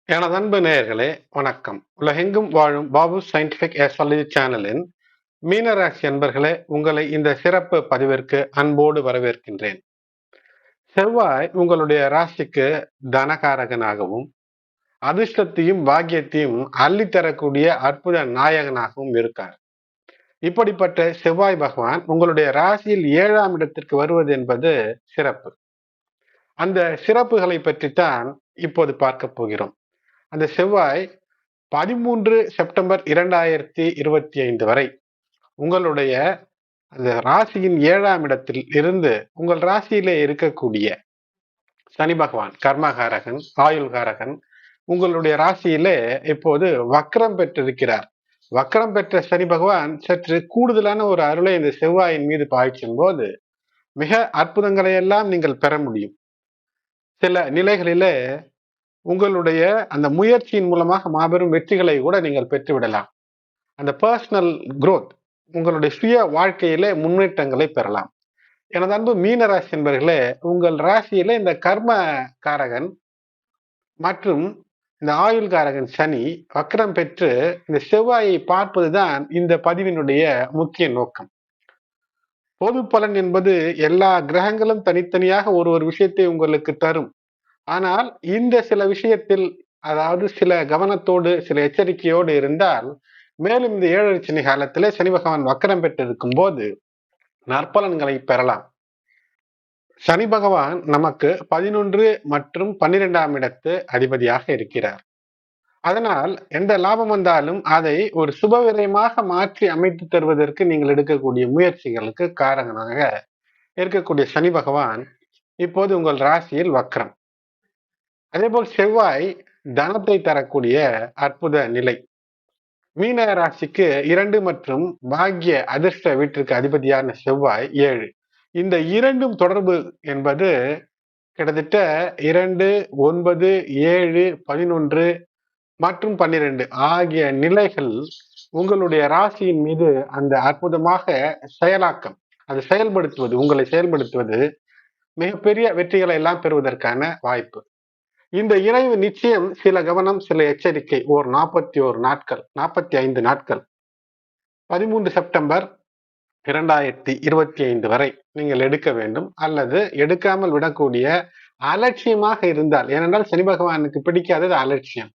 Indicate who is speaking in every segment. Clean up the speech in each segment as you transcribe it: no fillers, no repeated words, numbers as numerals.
Speaker 1: எனது அன்பு நேயர்களே வணக்கம். உலகெங்கும் வாழும் பாபு சயின்டிபிக் ஏஸ்ட்ராலஜி சேனலின் மீனராசி அன்பர்களே, உங்களை இந்த சிறப்பு பதிவிற்கு அன்போடு வரவேற்கின்றேன். செவ்வாய் உங்களுடைய ராசிக்கு தனகாரகனாகவும் அதிர்ஷ்டத்தையும் பாக்கியத்தையும் அள்ளித்தரக்கூடிய அற்புத நாயகனாகவும் இருக்கார். இப்படிப்பட்ட செவ்வாய் பகவான் உங்களுடைய ராசியில் 7ஆம் இடத்திற்கு வருவது என்பது சிறப்பு. அந்த சிறப்புகளை பற்றித்தான் இப்போது பார்க்க போகிறோம். அந்த செவ்வாய் 13 செப்டம்பர் 2025 வரை உங்களுடைய அந்த ராசியின் 7ஆம் இடத்தில் இருந்து உங்கள் ராசியிலே இருக்கக்கூடிய சனி பகவான் கர்மகாரகன், ஆயுள்காரகன் உங்களுடைய ராசியிலே இப்போது வக்ரம் பெற்றிருக்கிறார். வக்ரம் பெற்ற சனி பகவான் சற்று கூடுதலான ஒரு அருளை இந்த செவ்வாயின் மீது பாய்ச்சும் போது மிக அற்புதங்களை எல்லாம் நீங்கள் பெற முடியும். சில நிலைகளிலே உங்களுடைய அந்த முயற்சியின் மூலமாக மாபெரும் வெற்றிகளை கூட நீங்கள் பெற்றுவிடலாம். அந்த பர்சனல் growth, உங்களுடைய சுய வாழ்க்கையிலே முன்னேற்றங்களை பெறலாம். எனது அன்பு மீனராசி என்பர்களே, உங்கள் ராசியிலே இந்த கர்ம காரகன் மற்றும் இந்த ஆயுள் காரகன் சனி வக்ரம் பெற்று இந்த செவ்வாயை பார்ப்பதுதான் இந்த பதிவினுடைய முக்கிய நோக்கம். பொது பலன் என்பது எல்லா கிரகங்களும் தனித்தனியாக ஒரு விஷயத்தை உங்களுக்கு தரும். ஆனால் இந்த சில விஷயத்தில், அதாவது சில கவனத்தோடு சில எச்சரிக்கையோடு இருந்தால், மேலும் இந்த 7 சனி காலத்திலே சனி பகவான் வக்கரம் பெற்றிருக்கும் போது நற்பலன்களை பெறலாம். சனி பகவான் நமக்கு 11 மற்றும் 12ஆம் இடத்து அதிபதியாக இருக்கிறார். அதனால் எந்த லாபம் வந்தாலும் அதை ஒரு சுபவிரயமாக மாற்றி அமைத்து தருவதற்கு நீங்கள் எடுக்கக்கூடிய முயற்சிகளுக்கு காரணமாக இருக்கக்கூடிய சனி பகவான் இப்போது உங்கள் ராசியில் வக்ரம். அதேபோல் செவ்வாய் தனத்தை தரக்கூடிய அற்புத நிலை. மீன ராசிக்கு 2 மற்றும் பாக்கிய அதிர்ஷ்ட வீட்டிற்கு அதிபதியான செவ்வாய் 7. இந்த இரண்டும் தொடர்பு என்பது கிட்டத்தட்ட 2, 9, 7, 11 மற்றும் 12 ஆகிய நிலைகள் உங்களுடைய ராசியின் மீது அந்த அற்புதமாக செயலாக்கம், அது செயல்படுத்துவது, உங்களை செயல்படுத்துவது மிகப்பெரிய வெற்றிகளை எல்லாம் பெறுவதற்கான வாய்ப்பு. இந்த இணைவு நிச்சயம் சில கவனம், சில எச்சரிக்கை. 41 நாட்கள், 45 நாட்கள், 13 செப்டம்பர் 2025 வரை நீங்கள் எடுக்க வேண்டும். அல்லது எடுக்காமல் விடக்கூடிய அலட்சியமாக இருந்தால், ஏனென்றால் சனி பகவானுக்கு பிடிக்காதது அலட்சியம்.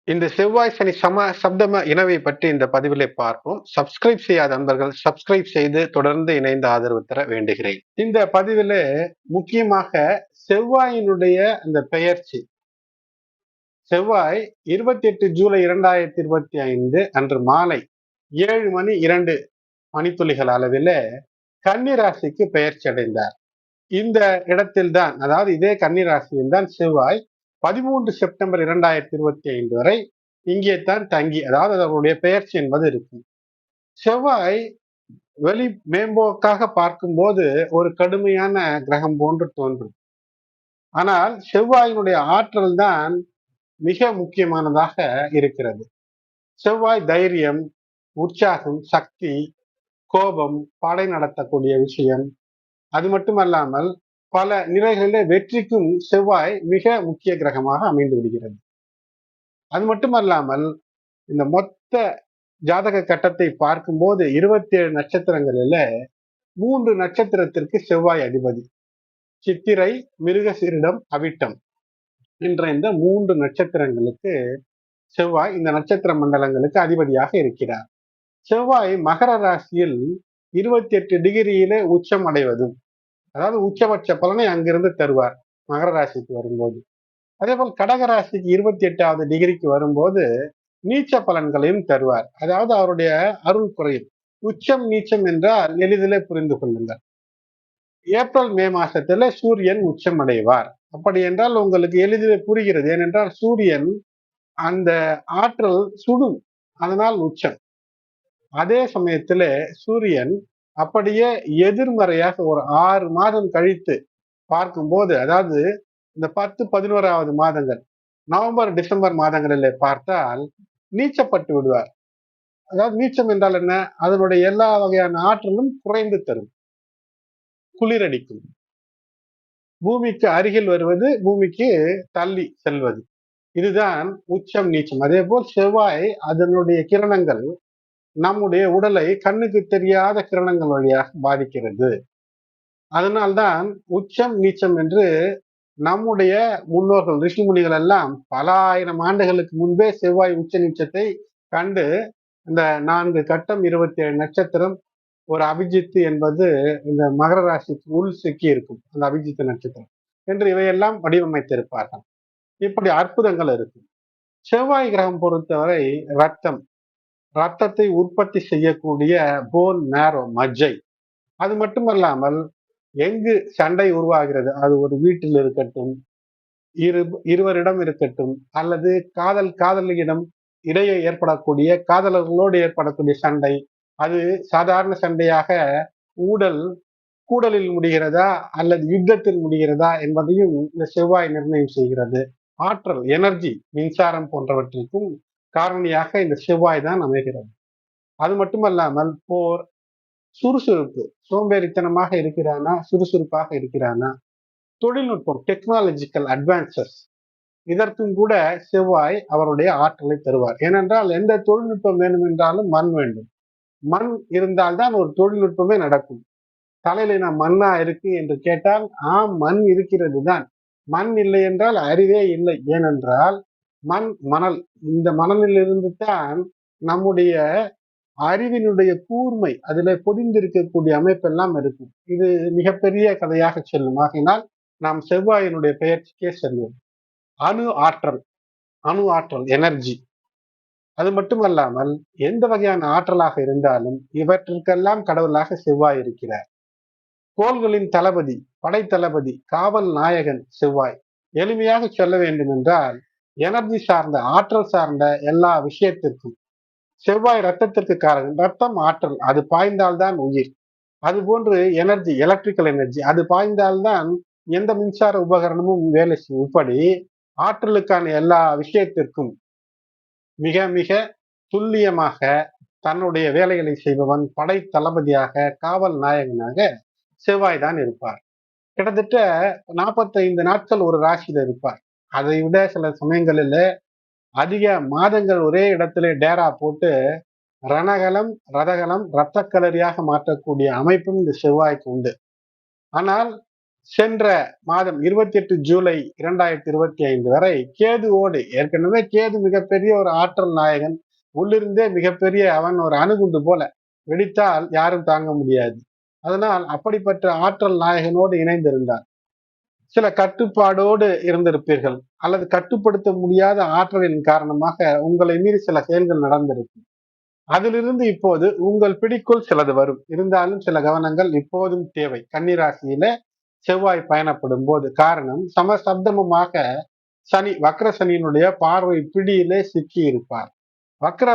Speaker 1: இந்த செவ்வாய் சனி சப்தம இணைவை பற்றி இந்த பதிவிலே பார்ப்போம். சப்ஸ்கிரைப் செய்யாத நண்பர்கள் சப்ஸ்கிரைப் செய்து தொடர்ந்து இணைந்து ஆதரவு தர வேண்டுகிறேன். இந்த பதிவிலே முக்கியமாக செவ்வாயினுடைய அந்த பெயர்ச்சி, செவ்வாய் 28 ஜூலை 2025 அன்று மாலை 7 மணி 2 மணித்துளிகள் அளவில் கன்னிராசிக்கு பெயர்ச்சி அடைந்தார். இந்த இடத்தில்தான், அதாவது இதே கன்னிராசியில் தான் செவ்வாய் 13 செப்டம்பர் 2025 வரை இங்கே தான் தங்கி, அதாவது அவருடைய பெயர்ச்சி என்பது இருக்கும். செவ்வாய் வெளி மேம்போக்காக பார்க்கும்போது ஒரு கடுமையான கிரகம் போன்று தோன்றும். ஆனால் செவ்வாயினுடைய ஆற்றல் தான் மிக முக்கியமானதாக இருக்கிறது. செவ்வாய் தைரியம், உற்சாகம், சக்தி, கோபம், படை நடத்தக்கூடிய விஷயம், அது மட்டுமல்லாமல் பல நிலைகளிலே வெற்றிக்கும் செவ்வாய் மிக முக்கிய கிரகமாக அமைந்து விடுகிறது. அது மட்டுமல்லாமல் இந்த மொத்த ஜாதக கட்டத்தை பார்க்கும்போது 27 நட்சத்திரங்களில 3 நட்சத்திரத்திற்கு செவ்வாய் அதிபதி. சித்திரை, மிருகசீரிடம், அவிட்டம் என்ற இந்த 3 நட்சத்திரங்களுக்கு செவ்வாய் இந்த நட்சத்திர மண்டலங்களுக்கு அதிபதியாக இருக்கிறார். செவ்வாய் மகர ராசியில் 28 டிகிரியிலே உச்சம் அடைவதும், அதாவது உச்சபட்ச பலனை அங்கிருந்து தருவார் மகர ராசிக்கு வரும்போது. அதே போல் கடகராசிக்கு 28வது டிகிரிக்கு வரும்போது நீச்ச பலன்களையும் தருவார். அதாவது அவருடைய அருள் குறையும். உச்சம் நீச்சம் என்றால் எளிதிலே புரிந்து கொள்ளுங்கள். ஏப்ரல் மே மாசத்துல சூரியன் உச்சம் அடைவார். அப்படி என்றால் உங்களுக்கு எளிதிலே புரிகிறது. ஏனென்றால் சூரியன் அந்த ஆற்றல் சுடும், அதனால் உச்சம். அதே சமயத்துல சூரியன் அப்படியே எதிர்மறையாக ஒரு 6 மாதம் கழித்து பார்க்கும்போது, அதாவது இந்த 10, 11வது மாதங்கள், நவம்பர் டிசம்பர் மாதங்களிலே பார்த்தால் நீச்சப்பட்டு விடுவார். அதாவது நீச்சம் என்றால் என்ன? அதனுடைய எல்லா வகையான ஆற்றலும் குறைந்து தரும், குளிரடிக்கும். பூமிக்கு அருகில் வருவது, பூமிக்கு தள்ளி செல்வது. இதுதான் உச்சம் நீச்சம். அதே போல் செவ்வாய் அதனுடைய கிரணங்கள் நம்முடைய உடலை கண்ணுக்கு தெரியாத கிரணங்கள் வழியாக பாதிக்கிறது. அதனால்தான் உச்சம் நீச்சம் என்று நம்முடைய முன்னோர்கள் ரிஷிமுனிகள் எல்லாம் பல ஆயிரம் ஆண்டுகளுக்கு முன்பே செவ்வாய் உச்ச நீச்சத்தை கண்டு இந்த 4 கட்டம் 27 நட்சத்திரம் ஒரு அபிஜித்து என்பது இந்த மகர ராசிக்கு உள் சிக்கி இருக்கும் அந்த அபிஜித்து நட்சத்திரம் என்று இவையெல்லாம் வடிவமைத்திருப்பார்கள். இப்படி அற்புதங்கள் இருக்கு. செவ்வாய் கிரகம் பொறுத்தவரை ரத்தத்தை உற்பத்தி செய்யக்கூடிய போன் மேரோ மஜ்ஜை. அது மட்டுமல்லாமல் எங்கு சண்டை உருவாகிறது, அது ஒரு வீட்டில் இருக்கட்டும், இருவரிடம் இருக்கட்டும், அல்லது காதலியிடம் இடையே ஏற்படக்கூடிய காதலர்களோடு ஏற்படக்கூடிய சண்டை, அது சாதாரண சண்டையாக ஊடல் கூடலில் முடிகிறதா அல்லது யுத்தத்தில் முடிகிறதா என்பதையும் இந்த செவ்வாய் நிர்ணயம் செய்கிறது. ஆற்றல், எனர்ஜி, மின்சாரம் போன்றவற்றிற்கும் காரணியாக இந்த செவ்வாய் தான் அமைகிறது. அது மட்டுமல்லாமல் போர், சுறுசுறுப்பு, சோம்பேறித்தனமாக இருக்கிறானா, சுறுசுறுப்பாக இருக்கிறானா, தொழில்நுட்பம், டெக்னாலஜிக்கல் அட்வான்சஸ், இதற்கும் கூட செவ்வாய் அவருடைய ஆற்றலை தருவார். ஏனென்றால் எந்த தொழில்நுட்பம் வேண்டும் என்றாலும் மண் வேண்டும். மண் இருந்தால்தான் ஒரு தொழில்நுட்பமே நடக்கும். தலையில நான் மண்ணா இருக்கு என்று கேட்டால் ஆம், மண் இருக்கிறது தான். மண் இல்லை என்றால் அறிவே இல்லை. ஏனென்றால் மணல், இந்த மணலிலிருந்து தான் நம்முடைய அறிவினுடைய கூர்மை அதிலே பொதிந்திருக்கக்கூடிய அமைப்பெல்லாம் இருக்கும். இது மிகப்பெரிய கதையாக செல்லும். ஆகினால் நாம் செவ்வாயினுடைய பெயர்ச்சிக்கே செல்வோம். அணு ஆற்றல் எனர்ஜி. அது மட்டுமல்லாமல் எந்த வகையான ஆற்றலாக இருந்தாலும் இவற்றிற்கெல்லாம் கடவுளாக செவ்வாய் இருக்கிறார். கோள்களின் தளபதி, படை தளபதி, காவல் நாயகன் செவ்வாய். எளிமையாக சொல்ல வேண்டும் என்றால் எனர்ஜி சார்ந்த, ஆற்றல் சார்ந்த எல்லா விஷயத்திற்கும் செவ்வாய் ரத்தத்திற்கு காரகன். ரத்தம் ஆற்றல், அது பாய்ந்தால்தான் உயிர். அதுபோன்று எனர்ஜி, எலக்ட்ரிக்கல் எனர்ஜி, அது பாய்ந்தால்தான் எந்த மின்சார உபகரணமும் வேலை செய்யும். இப்படி ஆற்றலுக்கான எல்லா விஷயத்திற்கும் மிக மிக துல்லியமாக தன்னுடைய வேலைகளை செய்பவன், படை தளபதியாக, காவல் நாயகனாக செவ்வாய் தான் இருப்பார். கிட்டத்தட்ட 45 நாட்கள் ஒரு ராசியில இருப்பார். அதை விட சில சமயங்களில் அதிக மாதங்கள் ஒரே இடத்திலே டேரா போட்டு ரணகலம், ரதகலம், இரத்த களரியாக மாற்றக்கூடிய அமைப்பும் இந்த செவ்வாய்க்கு உண்டு. ஆனால் சென்ற மாதம் 28 ஜூலை 2025 வரை கேதுவோடு, ஏற்கனவே கேது மிகப்பெரிய ஒரு ஆற்றல் நாயகன், உள்ளிருந்தே மிகப்பெரிய அவன் ஒரு அணுகுண்டு போல வெடித்தால் யாரும் தாங்க முடியாது. அதனால் அப்படிப்பட்ட ஆற்றல் நாயகனோடு இணைந்திருந்தார். சில கட்டுப்பாடோடு இருந்திருப்பீர்கள், அல்லது கட்டுப்படுத்த முடியாத ஆற்றலின் காரணமாக உங்களை மீறி சில செயல்கள் நடந்திருக்கும். அதிலிருந்து இப்போது உங்கள் பிடிக்குள் சிலது வரும். இருந்தாலும் சில கவனங்கள் இப்போதும் தேவை. கன்னிராசியில செவ்வாய் பயணப்படும் போது. காரணம், சமசப்தமமாக சனி, வக்ர சனியினுடைய பார்வை பிடியிலே சிக்கி இருப்பார். வக்ர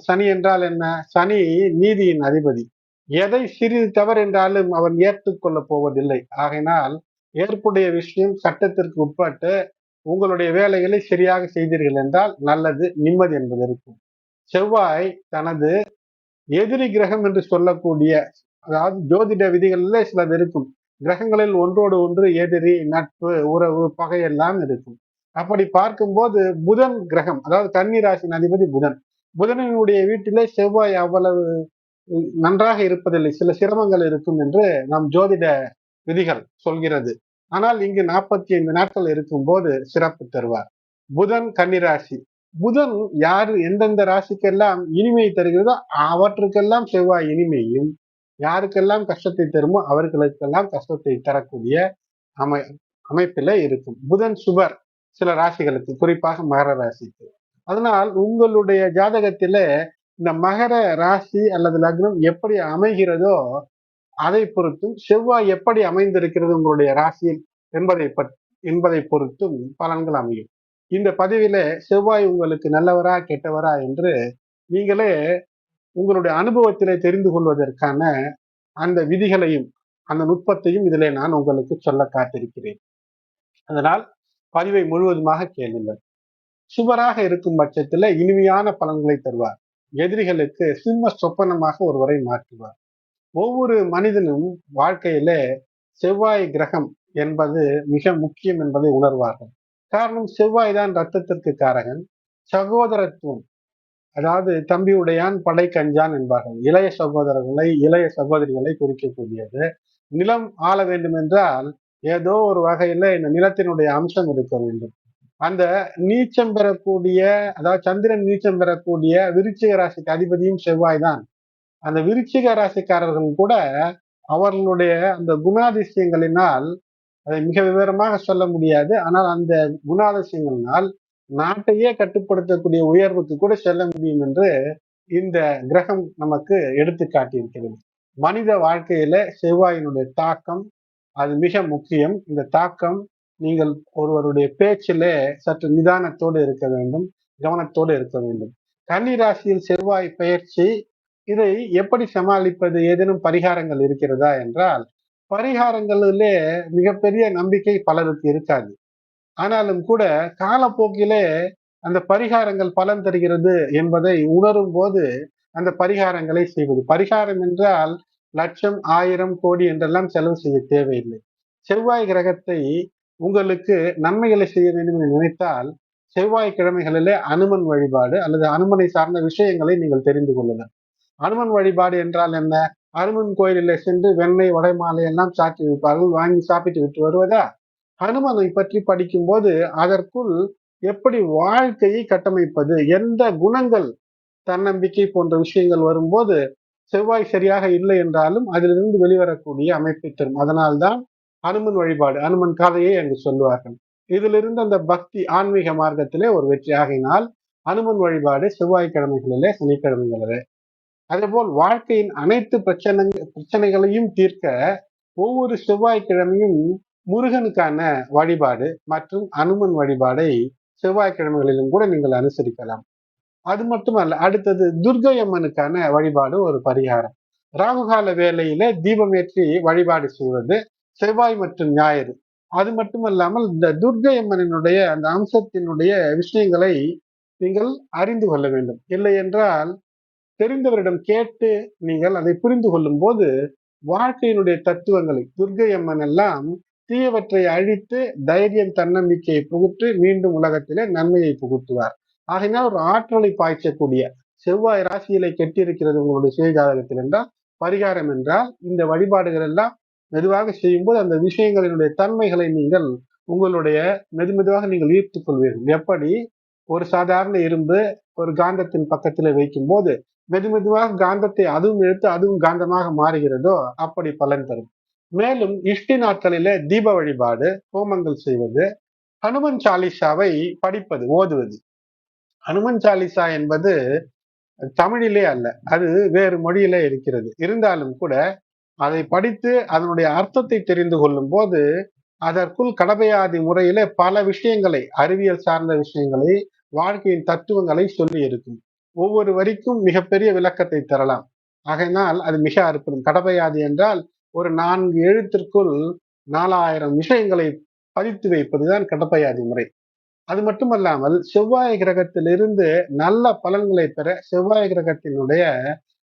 Speaker 1: சனி என்றால் என்ன? சனி நீதியின் அதிபதி. எதை சிறிது தவறு என்றாலும் அவன் ஏற்றுக்கொள்ளப் போவதில்லை. ஆகையினால் ஏற்புடைய விஷயம் சட்டத்திற்கு உட்பட்டு உங்களுடைய வேலைகளை சரியாக செய்தீர்கள் என்றால் நல்லது, நிம்மதி என்பது இருக்கும். செவ்வாய் தனது எதிரி கிரகம் என்று சொல்லக்கூடிய, அதாவது ஜோதிட விதிகளிலே சிலது இருக்கும். கிரகங்களில் ஒன்றோடு ஒன்று எதிரி, நட்பு, உறவு, பகை எல்லாம் இருக்கும். அப்படி பார்க்கும்போது புதன் கிரகம், அதாவது கன்னி ராசியின் அதிபதி புதன், புதனினுடைய வீட்டிலே செவ்வாய் அவ்வளவு நன்றாக இருப்பதில்லை. சில சிரமங்கள் இருக்கும் என்று நம் ஜோதிட விதிகள் சொல்கிறது. ஆனால் இங்கு 45 நாட்கள் இருக்கும் போது சிறப்பு தருவார். புதன் கன்னிராசி. புதன் யாரு எந்தெந்த ராசிக்கெல்லாம் இனிமை தருகிறதோ அவற்றுக்கெல்லாம் செவ்வாய் இனிமையும், யாருக்கெல்லாம் கஷ்டத்தை தருமோ அவர்களுக்கெல்லாம் கஷ்டத்தை தரக்கூடிய அமை அமைப்பில இருக்கும். புதன் சுபர் சில ராசிகளுக்கு, குறிப்பாக மகர ராசிக்கு. அதனால் உங்களுடைய ஜாதகத்தில இந்த மகர ராசி அல்லது லக்னம் எப்படி அமைகிறதோ அதை பொறுத்தும், செவ்வாய் எப்படி அமைந்திருக்கிறது உங்களுடைய ராசியில் என்பதை பொறுத்தும் பலன்கள் அமையும். இந்த பதிவில செவ்வாய் உங்களுக்கு நல்லவரா கெட்டவரா என்று நீங்களே உங்களுடைய அனுபவத்திலே தெரிந்து கொள்வதற்கான அந்த விதிகளையும் அந்த நுட்பத்தையும் இதிலே நான் உங்களுக்கு சொல்ல காத்திருக்கிறேன். அதனால் பதிவை முழுவதுமாக கேளுங்கள். சுவராக இருக்கும் பட்சத்துல இனிமையான பலன்களை தருவார். எதிரிகளுக்கு சிம்ம சொப்பனமாக ஒருவரை மாற்றுவார். ஒவ்வொரு மனிதனும் வாழ்க்கையில செவ்வாய் கிரகம் என்பது மிக முக்கியம் என்பதை உணர்வார்கள். காரணம் செவ்வாய் தான் ரத்தத்திற்கு காரகன். சகோதரத்துவம், அதாவது தம்பி உடையான் படை கஞ்சான் என்பார்கள். இளைய சகோதரர்களை, இளைய சகோதரிகளை குறிக்கக்கூடியது. நிலம் ஆள வேண்டும் என்றால் ஏதோ ஒரு வகையில இந்த நிலத்தினுடைய அம்சம் இருக்க வேண்டும். அந்த நீச்சம் பெறக்கூடிய, அதாவது சந்திரன் நீச்சம் பெறக்கூடிய விருச்சிக ராசிக்கு அதிபதியும் செவ்வாய் தான். அந்த விருச்சிக ராசிக்காரர்கள் கூட அவர்களுடைய அந்த குணாதிசயங்களினால், அதை மிக விவரமாக சொல்ல முடியாது, ஆனால் அந்த குணாதிசயங்களினால் நாட்டையே கட்டுப்படுத்தக்கூடிய உயர்வுக்கு கூட செல்ல முடியும் என்று இந்த கிரகம் நமக்கு எடுத்து காட்டியிருக்கிறது. மனித வாழ்க்கையில செவ்வாயினுடைய தாக்கம் அது மிக முக்கியம். இந்த தாக்கம், நீங்கள் ஒருவருடைய பேச்சிலே சற்று நிதானத்தோடு இருக்க வேண்டும், கவனத்தோடு இருக்க வேண்டும். கன்னி ராசியில் செவ்வாய் பெயர்ச்சி, இதை எப்படி சமாளிப்பது? ஏதேனும் பரிகாரங்கள் இருக்கிறதா என்றால், பரிகாரங்களிலே மிகப்பெரிய நம்பிக்கை பலருக்கு இருக்காது. ஆனாலும் கூட காலப்போக்கிலே அந்த பரிகாரங்கள் பலன் தருகிறது என்பதை உணரும் போது அந்த பரிகாரங்களை செய்வது. பரிகாரம் என்றால் லட்சம், ஆயிரம், கோடி என்றெல்லாம் செலவு செய்ய தேவையில்லை. செவ்வாய் கிரகத்தை உங்களுக்கு நன்மைகளை செய்ய வேண்டும் என்று நினைத்தால், செவ்வாய் கிழமைகளிலே அனுமன் வழிபாடு அல்லது அனுமனை சார்ந்த விஷயங்களை நீங்கள் தெரிந்து கொள்ளலாம். அனுமன் வழிபாடு என்றால் என்ன? அனுமன் கோயிலிலே சென்று வெண்ணெய், வடைமாலை எல்லாம் சாற்றி வைப்பார்கள், வாங்கி சாப்பிட்டு விட்டு வருவதா? ஹனுமனை பற்றி படிக்கும்போது அதற்குள் எப்படி வாழ்க்கையை கட்டமைப்பது, எந்த குணங்கள், தன்னம்பிக்கை போன்ற விஷயங்கள் வரும்போது செவ்வாய் சரியாக இல்லை என்றாலும் அதிலிருந்து வெளிவரக்கூடிய அமைப்பை தரும். அதனால்தான் அனுமன் வழிபாடு, அனுமன் கதையை அங்கு சொல்லுவார்கள். இதிலிருந்து அந்த பக்தி ஆன்மீக மார்க்கத்திலே ஒரு வெற்றி ஆகினால் அனுமன் வழிபாடு செவ்வாய்க்கிழமைகளிலே, சனிக்கிழமைகளிலே. அதேபோல் வாழ்க்கையின் அனைத்து பிரச்சனைகளையும் தீர்க்க ஒவ்வொரு செவ்வாய்க்கிழமையும் முருகனுக்கான வழிபாடு மற்றும் அனுமன் வழிபாடை செவ்வாய்க்கிழமைகளிலும் கூட நீங்கள் அனுசரிக்கலாம். அது மட்டுமல்ல, அடுத்தது துர்க்கை அம்மனுக்கான வழிபாடு ஒரு பரிகாரம். ராகுகால வேளையில தீபமேற்றி வழிபாடு செய்வது செவ்வாய் மற்றும் ஞாயிறு. அது மட்டுமல்லாமல் இந்த துர்க்கை அம்மனினுடைய அந்த அம்சத்தினுடைய விஷயங்களை நீங்கள் அறிந்து கொள்ள வேண்டும். இல்லை என்றால் தெரிந்தவரிடம் கேட்டு நீங்கள் அதை புரிந்து கொள்ளும் போது வாழ்க்கையினுடைய தத்துவங்களை, துர்க்கை அம்மன் எல்லாம் தீயவற்றை அழித்து தைரியம், தன்னம்பிக்கையை புகுத்து மீண்டும் உலகத்திலே நன்மையை புகுத்துவார். ஆகையினால் ஒரு ஆற்றலை பாய்ச்சக்கூடிய செவ்வாய் ராசியிலே கெட்டிருக்கிறது உங்களுடைய சுய ஜாதகத்தில் என்றால், பரிகாரம் என்றால் இந்த வழிபாடுகள் எல்லாம் மெதுவாக செய்யும்போது அந்த விஷயங்களினுடைய தன்மைகளை நீங்கள் உங்களுடைய மெதுவாக நீங்கள் ஈர்த்துக் கொள்வீர்கள். எப்படி ஒரு சாதாரண இரும்பு ஒரு காந்தத்தின் பக்கத்தில் வைக்கும் போது மெதுவாக காந்தத்தை அதுவும் எடுத்து அதுவும் காந்தமாக மாறுகிறதோ அப்படி பலன் தரும். மேலும் இஷ்டி நாட்களிலே தீப வழிபாடு, ஹோமங்கள் செய்வது, ஹனுமன் சாலிசாவை படிப்பது, ஓதுவது. ஹனுமன் சாலிசா என்பது தமிழிலே அல்ல, அது வேறு மொழியிலே இருக்கிறது. இருந்தாலும் கூட அதை படித்து அதனுடைய அர்த்தத்தை தெரிந்து கொள்ளும் போது அதற்குள் கடமையாதி முறையிலே பல விஷயங்களை, அறிவியல் சார்ந்த விஷயங்களை, வாழ்க்கையின் தத்துவங்களை சொல்லி இருக்கும். ஒவ்வொரு வரிக்கும் மிகப்பெரிய விளக்கத்தை தரலாம். ஆகையினால் அது மிக அற்புதம். கடமையாதி என்றால் ஒரு 4 எழுத்திற்குள் 4000 விஷயங்களை பதித்து வைப்பதுதான் கடப்பையாதி முறை. அது மட்டுமல்லாமல் செவ்வாய் கிரகத்திலிருந்து நல்ல பலன்களை பெற செவ்வாய் கிரகத்தினுடைய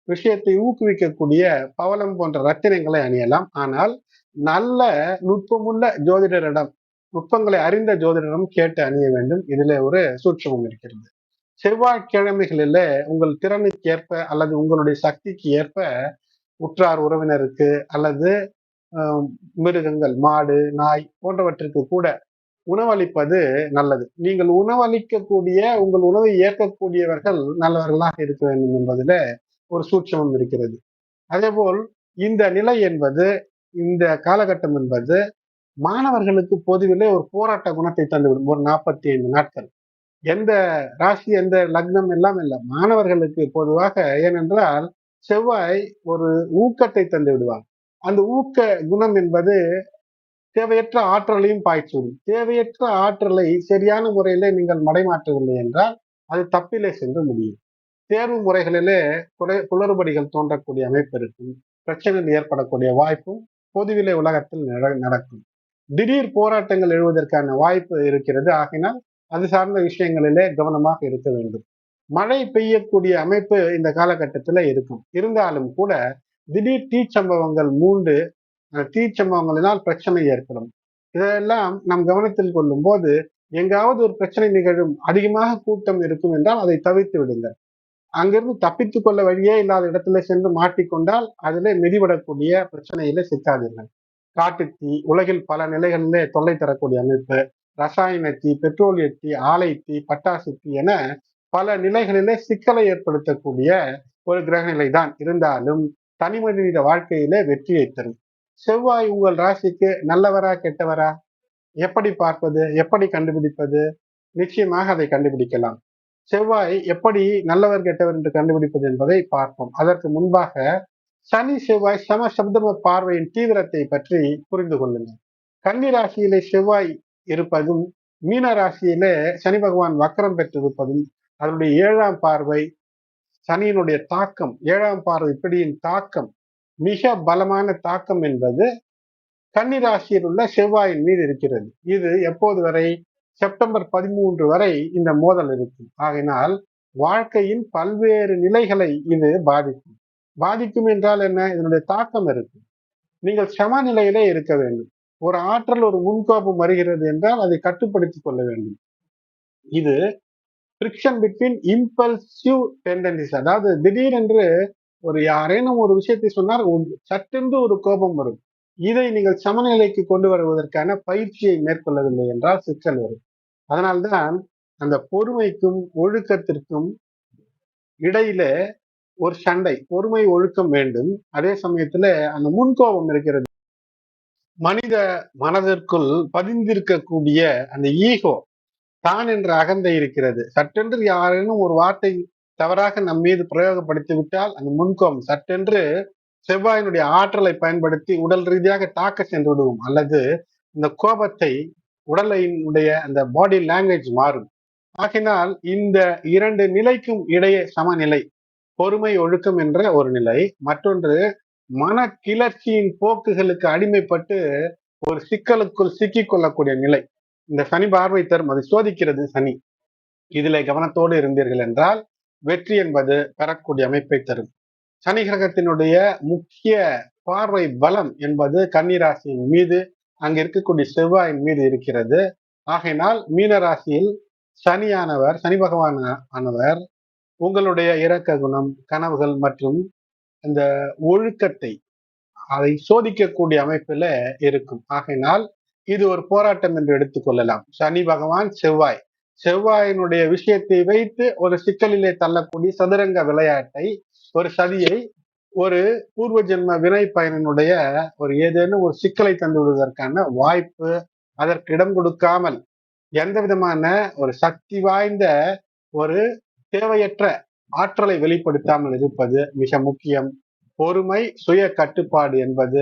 Speaker 1: விஷயத்தை ஊக்குவிக்கக்கூடிய பவளம் போன்ற ரத்தினங்களை அணியலாம். ஆனால் நல்ல நுட்பமுள்ள ஜோதிடரிடம், நுட்பங்களை அறிந்த ஜோதிடரிடம் கேட்டு அணிய வேண்டும். இதிலே ஒரு சூட்சமம் இருக்கிறது. செவ்வாய்க்கிழமைகளில உங்கள் திறனுக்கு ஏற்ப அல்லது உங்களுடைய சக்திக்கு ஏற்ப உற்றார் உறவினருக்கு அல்லது மிருகங்கள், மாடு, நாய் போன்றவற்றிற்கு கூட உணவளிப்பது நல்லது. நீங்கள் உணவளிக்கக்கூடிய, உங்கள் உணவை ஏற்கக்கூடியவர்கள் நல்லவர்களாக இருக்க வேண்டும் என்பதில ஒரு சூட்சமம் இருக்கிறது. அதேபோல் இந்த நிலை என்பது, இந்த காலகட்டம் என்பது மாணவர்களுக்கு பொதுவிலே ஒரு போராட்ட குணத்தை தந்துவிடும். ஒரு 45 நாட்கள் எந்த ராசி, எந்த லக்னம் எல்லாம் இல்லை, மாணவர்களுக்கு பொதுவாக. ஏனென்றால் செவ்வாய் ஒரு ஊக்கத்தை தந்து விடுவார். அந்த ஊக்க குணம் என்பது தேவையற்ற ஆற்றலையும் பாய்ச்சிவிடும். தேவையற்ற ஆற்றலை சரியான முறையிலே நீங்கள் மடைமாற்றவில்லை என்றால் அது தப்பிலே சென்று முடியும். தேர்வு முறைகளிலே குளறுபடிகள் தோன்றக்கூடிய அமைப்பு இருக்கும். பிரச்சனைகள் ஏற்படக்கூடிய வாய்ப்பும் பொதுவிலே உலகத்தில் நடக்கும். திடீர் போராட்டங்கள் எழுவதற்கான வாய்ப்பு இருக்கிறது. ஆகினால் அது சார்ந்த விஷயங்களிலே கவனமாக இருக்க வேண்டும். மழை பெய்யக்கூடிய அமைப்பு இந்த காலகட்டத்தில் இருக்கும். இருந்தாலும் கூட திடீர் தீச்சம்பவங்கள் மூண்டு தீச்சம்பவங்களினால் பிரச்சனை ஏற்படும். இதெல்லாம் நாம் கவனத்தில் கொள்ளும் போது எங்காவது ஒரு பிரச்சனை நிகழும், அதிகமாக கூட்டம் இருக்கும் என்றால் அதை தவிர்த்து விடுங்கள். அங்கிருந்து தப்பித்துக் கொள்ள வழியே இல்லாத இடத்துல சென்று மாட்டிக்கொண்டால் அதிலே மிதிபடக்கூடிய பிரச்சனையில சிக்காதீர்கள். காட்டுத்தீ உலகில் பல நிலைகளிலே தொல்லை தரக்கூடிய அமைப்பு, ரசாயன தீ, பெட்ரோலிய தீ, ஆலை தீ, பட்டாசு தீ என பல நிலைகளிலே சிக்கலை ஏற்படுத்தக்கூடிய ஒரு கிரகநிலை தான். இருந்தாலும் தனி மனித வாழ்க்கையிலே வெற்றியை தரும். செவ்வாய் உங்கள் ராசிக்கு நல்லவரா கெட்டவரா? எப்படி பார்ப்பது? எப்படி கண்டுபிடிப்பது? நிச்சயமாக அதை கண்டுபிடிக்கலாம். செவ்வாய் எப்படி நல்லவர் கெட்டவர் என்று கண்டுபிடிப்பது என்பதை பார்ப்போம். அதற்கு முன்பாக சனி செவ்வாய் சமசப்தம பார்வையின் தீவிரத்தை பற்றி புரிந்து கொள்ளுங்கள். கன்னி ராசியிலே செவ்வாய் இருப்பதும், மீன ராசியிலே சனி பகவான் வக்கரம் பெற்றிருப்பதும், அதனுடைய 7ஆம் பார்வை, சனியினுடைய தாக்கம், 7ஆம் பார்வை பிடியின் தாக்கம், மிக பலமான தாக்கம் என்பது கன்னி ராசியில் உள்ள செவ்வாயின் மீது இருக்கிறது. இது எப்போது வரை? செப்டம்பர் 13 வரை இந்த மோதல் இருக்கும். ஆகையினால் வாழ்க்கையின் பல்வேறு நிலைகளை இது பாதிக்கும். பாதிக்கும் என்றால் என்ன? இதனுடைய தாக்கம் இருக்கும். நீங்கள் சமநிலையிலே இருக்க வேண்டும். ஒரு ஆற்றல், ஒரு முன்கோபம் வருகிறது என்றால் அதை கட்டுப்படுத்திக் கொள்ள வேண்டும். இது ஃபிரிக்ஷன் பிட்வீன் இம்பல்சிவ் டெண்டன்சிஸ், அதாவது திடீரென்று ஒரு யாரேனும் ஒரு விஷயத்தை சொன்னால் சட்டென்று ஒரு கோபம் வரும். இதை நீங்கள் சமநிலைக்கு கொண்டு வருவதற்கான பயிற்சியை மேற்கொள்ளவில்லை என்றால் சிக்கல் வரும். அதனால்தான் அந்த பொறுமைக்கும் ஒழுக்கத்திற்கும் இடையில ஒரு சண்டை. பொறுமை ஒழுக்கம் வேண்டும், அதே சமயத்துல அந்த முன்கோபம் இருக்கிறது. மனித மனதிற்குள் பதிந்திருக்கக்கூடிய அந்த ஈகோ, தான் என்ற அகந்தை இருக்கிறது. சட்டென்று யாரேனும் ஒரு வார்த்தை தவறாக நம் மீது பிரயோகப்படுத்தி விட்டால் அந்த முன்கோபம் சட்டென்று செவ்வாயினுடைய ஆற்றலை பயன்படுத்தி உடல் ரீதியாக தாக்க சென்று விடுவோம். அல்லது இந்த கோபத்தை உடலினுடைய அந்த பாடி லாங்குவேஜ் மாறும். ஆகினால் இந்த 2 நிலைக்கும் இடையே சமநிலை, பொறுமை ஒழுக்கம் என்ற ஒரு நிலை, மற்றொன்று மன கிளர்ச்சியின் போக்குகளுக்கு அடிமைப்பட்டு ஒரு சிக்கலுக்குள் சிக்கிக் கொள்ளக்கூடிய நிலை. இந்த சனி பார்வை தரும், அதை சோதிக்கிறது சனி. இதிலே கவனத்தோடு இருந்தீர்கள் என்றால் வெற்றி என்பது பெறக்கூடிய அமைப்பை தரும். சனி கிரகத்தினுடைய முக்கிய பார்வை பலம் என்பது கன்னிராசியின் மீது, அங்க இருக்கக்கூடிய செவ்வாயின் மீது இருக்கிறது. ஆகையினால் மீன ராசியில் சனியானவர், சனி பகவான் ஆனவர் உங்களுடைய இரக்க குணம், கனவுகள் மற்றும் இந்த ஒழுக்கத்தை அதை சோதிக்கக்கூடிய அமைப்புல இருக்கும். ஆகையினால் இது ஒரு போராட்டம் என்று எடுத்துக்கொள்ளலாம். சனி பகவான் செவ்வாய், செவ்வாயினுடைய விஷயத்தை வைத்து ஒரு சிக்கலிலே தள்ளக்கூடிய சதுரங்க விளையாட்டை, ஒரு சதியை, ஒரு பூர்வ ஜென்ம வினை பயனினுடைய ஒரு ஏதேனும் ஒரு சிக்கலை தந்து விடுவதற்கான வாய்ப்பு, அதற்கு இடம் கொடுக்காமல் எந்த விதமான ஒரு சக்தி வாய்ந்த ஒரு தேவையற்ற ஆற்றலை வெளிப்படுத்தாமல் இருப்பது மிக முக்கியம். பொறுமை, சுய கட்டுப்பாடு என்பது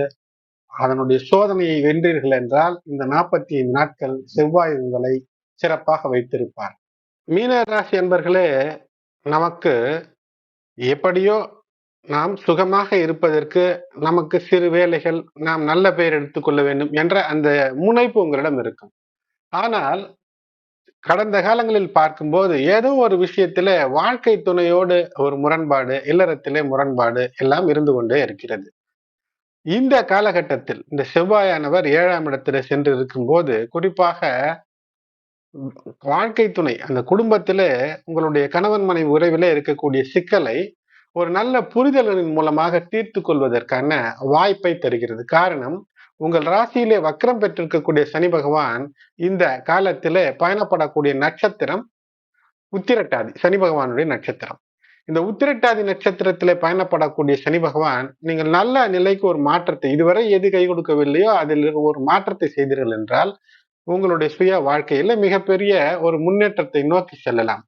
Speaker 1: அதனுடைய சோதனையை வென்றீர்கள் என்றால் இந்த 45 நாட்கள் செவ்வாய் உங்களை சிறப்பாக வைத்திருப்பார். மீன ராசி என்பர்களே, நமக்கு எப்படியோ நாம் சுகமாக இருப்பதற்கு நமக்கு சிறு வேலைகள், நாம் நல்ல பெயர் எடுத்துக்கொள்ள வேண்டும் என்ற அந்த முனைப்பு உங்களிடம் இருக்கும். ஆனால் கடந்த காலங்களில் பார்க்கும்போது ஏதோ ஒரு விஷயத்துல வாழ்க்கை துணையோடு ஒரு முரண்பாடு, இல்லறத்திலே முரண்பாடு எல்லாம் இருந்து கொண்டே இருக்கிறது. இந்த காலகட்டத்தில் இந்த செவ்வாயானவர் 7ஆம் இடத்துல சென்று இருக்கும்போது, குறிப்பாக வாழ்க்கை துணை, அந்த குடும்பத்திலே உங்களுடைய கணவன் மனைவி உறவிலே இருக்கக்கூடிய சிக்கலை ஒரு நல்ல புரிதலின் மூலமாக தீர்த்து கொள்வதற்கான வாய்ப்பை தருகிறது. காரணம், உங்கள் ராசியிலே வக்ரம் பெற்றிருக்கக்கூடிய சனி பகவான் இந்த காலத்திலே பயணப்படக்கூடிய நட்சத்திரம் உத்திரட்டாதி, சனி பகவானுடைய நட்சத்திரம். இந்த உத்திரட்டாதி நட்சத்திரத்திலே பயணப்படக்கூடிய சனி பகவான் நீங்கள் நல்ல நிலைக்கு ஒரு மாற்றத்தை, இதுவரை எது கை கொடுக்கவில்லையோ அதில் ஒரு மாற்றத்தை செய்தீர்கள் என்றால் உங்களுடைய சுய வாழ்க்கையில மிகப்பெரிய ஒரு முன்னேற்றத்தை நோக்கி செல்லலாம்.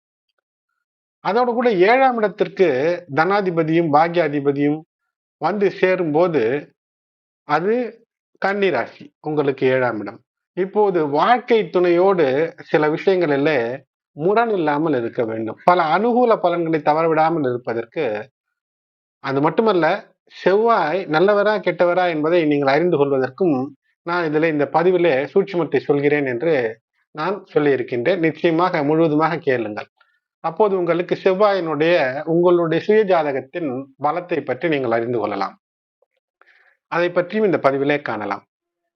Speaker 1: அதோடு கூட 7ஆம் இடத்திற்கு தனாதிபதியும் பாக்யாதிபதியும் வந்து சேரும் போது அது கன்னி ராசி, உங்களுக்கு 7ஆம் இடம். இப்போது வாழ்க்கை துணையோடு சில விஷயங்களில முரண் இல்லாமல் இருக்க வேண்டும். பல அனுகூல பலன்களை தவறவிடாமல் இருப்பதற்கு, அது மட்டுமல்ல, செவ்வாய் நல்லவரா கெட்டவரா என்பதை நீங்கள் அறிந்து கொள்வதற்கும் நான் இதில் இந்த பதிவிலே சூட்சுமத்தை சொல்கிறேன் என்று நான் சொல்லியிருக்கின்றேன். நிச்சயமாக முழுவதுமாக கேளுங்கள். அப்போது உங்களுக்கு செவ்வாயினுடைய உங்களுடைய சுய ஜாதகத்தின் பலத்தை பற்றி நீங்கள் அறிந்து கொள்ளலாம். அதை பற்றியும் இந்த பதிவிலே காணலாம்.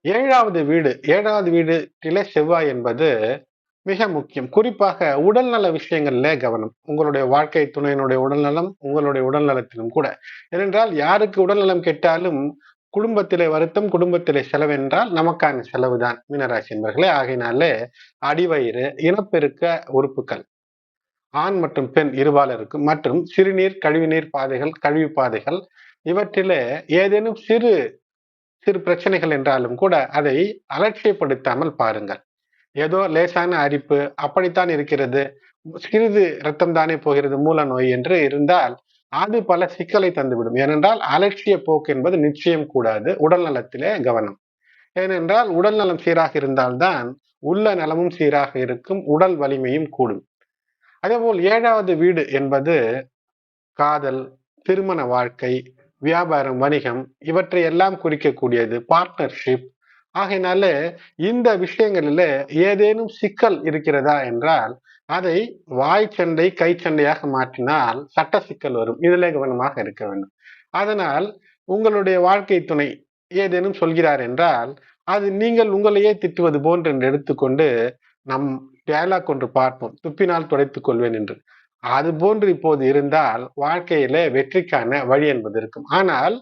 Speaker 1: 7வது வீடு, 7வது வீட்டிலே செவ்வாய் என்பது மிக முக்கியம். குறிப்பாக உடல்நல விஷயங்கள்ல கவனம். உங்களுடைய வாழ்க்கை துணையினுடைய உடல்நலம், உங்களுடைய உடல்நலத்திலும் கூட. ஏனென்றால் யாருக்கு உடல்நலம் கெட்டாலும் குடும்பத்திலே வருத்தம், குடும்பத்திலே செலவென்றால் நமக்கான செலவுதான் மீனராசி என்பர்களே. ஆகையினாலே அடிவயிறு, இனப்பெருக்க உறுப்புக்கள் ஆண் மற்றும் பெண் இருபாலருக்கும் மற்றும் சிறுநீர், கழிவுநீர் பாதைகள், கழிவு பாதைகள் இவற்றிலே ஏதேனும் சிறு சிறு பிரச்சனைகள் என்றாலும் கூட அதை அலட்சியப்படுத்தாமல் பாருங்கள். ஏதோ லேசான அரிப்பு அப்படித்தான் இருக்கிறது, சிறிது ரத்தம் தானே போகிறது, மூல நோய் என்று இருந்தால் அது பல சிக்கலை தந்துவிடும். ஏனென்றால் அலட்சிய போக்கு என்பது நிச்சயம் கூடாது. உடல் நலத்திலே கவனம். ஏனென்றால் உடல் நலம் சீராக இருந்தால்தான் உள்ள நலமும் சீராக இருக்கும், உடல் வலிமையும் கூடும். அதேபோல் 7வது வீடு என்பது காதல், திருமண வாழ்க்கை, வியாபாரம், வணிகம் இவற்றை எல்லாம் குறிக்கக்கூடியது. பார்ட்னர்ஷிப். ஆகையினால இந்த விஷயங்களில ஏதேனும் சிக்கல் இருக்கிறதா என்றால் அதை வாய் சண்டை, கை சண்டையாக மாற்றினால் சட்ட சிக்கல் வரும். இதிலே கவனமாக இருக்க வேண்டும். அதனால் உங்களுடைய வாழ்க்கை துணை ஏதேனும் சொல்கிறார் என்றால் அது நீங்கள் உங்களையே திட்டுவது போன்று என்று எடுத்துக்கொண்டு நம் டயலாக் ஒன்று பார்ப்போம், துப்பினால் துடைத்துக் கொள்வேன் என்று. அது போன்று இப்போது இருந்தால் வாழ்க்கையில வெற்றிக்கான வழி என்பது இருக்கும். ஆனால்